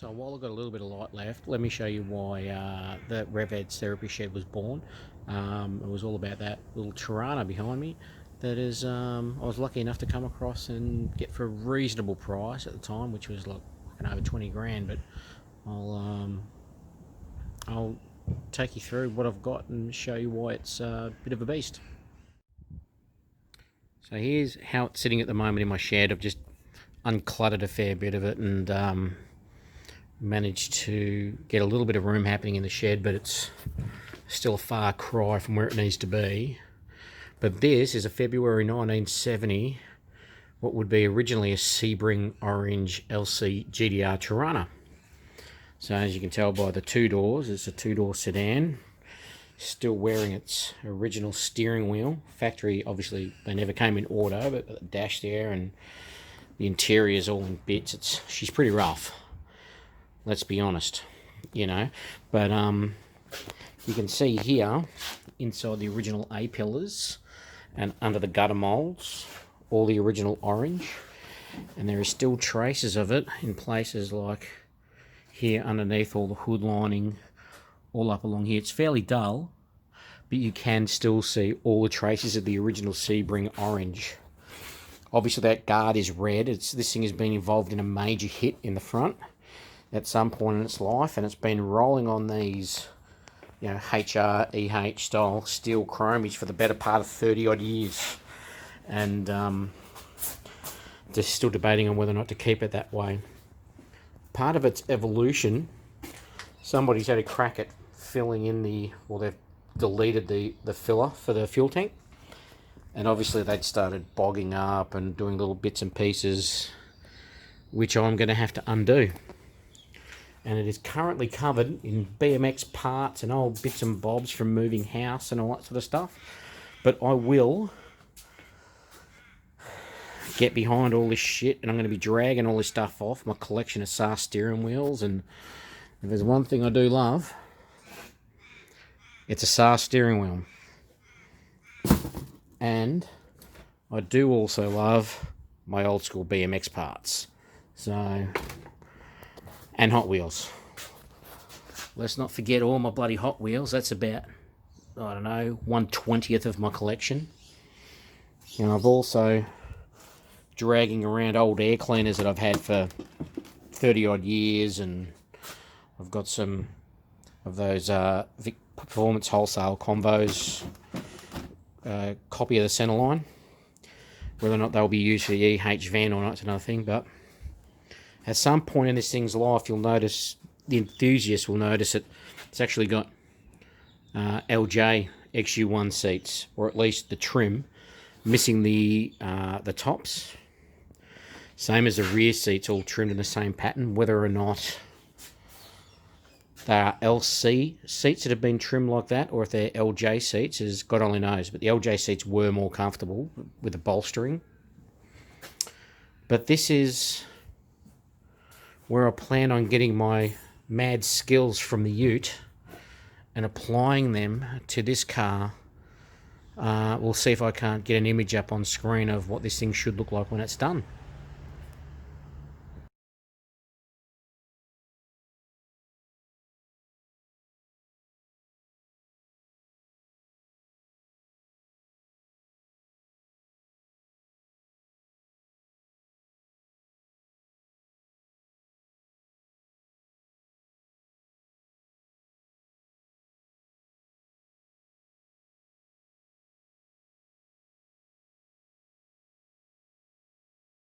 So while I've got a little bit of light left, let me show you why the Revhead therapy shed was born. It was all about that little Torana behind me that is I was lucky enough to come across and get for a reasonable price at the time, which was like over 20 grand. But I'll take you through what I've got and show you why it's a bit of a beast. So here's how it's sitting at the moment in my shed. I've just uncluttered a fair bit of it and managed to get a little bit of room happening in the shed, but it's still a far cry from where it needs to be. But this is a February 1970, what would be originally a Sebring orange LC GTR Torana. So as you can tell by the two doors, it's a two-door sedan, still wearing its original steering wheel. Factory, obviously, they never came in auto, but the dash there and the interior's all in bits. She's pretty rough. Let's be honest, you know, but you can see here inside the original A-pillars and under the gutter molds, all the original orange, and there are still traces of it in places like here underneath all the hood lining, all up along here. It's fairly dull, but you can still see all the traces of the original Sebring orange. Obviously that guard is red. This thing has been involved in a major hit in the front at some point in its life, and it's been rolling on these, you know, HR, EH style steel chromies for the better part of 30 odd years, and they're still debating on whether or not to keep it that way. Part of its evolution, somebody's had a crack at filling in they've deleted the filler for the fuel tank, and obviously they'd started bogging up and doing little bits and pieces, which I'm going to have to undo. And it is currently covered in BMX parts and old bits and bobs from moving house and all that sort of stuff. But I will get behind all this shit, and I'm going to be dragging all this stuff off my collection of SAR steering wheels. And if there's one thing I do love, it's a SAR steering wheel. And I do also love my old school BMX parts. So, and Hot Wheels. Let's not forget all my bloody Hot Wheels. That's about, I don't know, 1/20th of my collection. And I've also dragging around old air cleaners that I've had for 30 odd years, and I've got some of those Vic Performance Wholesale Convos, copy of the Centerline. Whether or not they'll be used for the EH van or not, it's another thing, but at some point in this thing's life, you'll notice, the enthusiast will notice it. It's actually got LJ XU1 seats, or at least the trim, missing the tops. Same as the rear seats, all trimmed in the same pattern. Whether or not they are LC seats that have been trimmed like that, or if they're LJ seats, is God only knows. But the LJ seats were more comfortable with the bolstering. But this is where I plan on getting my mad skills from the ute and applying them to this car. We'll see if I can't get an image up on screen of what this thing should look like when it's done.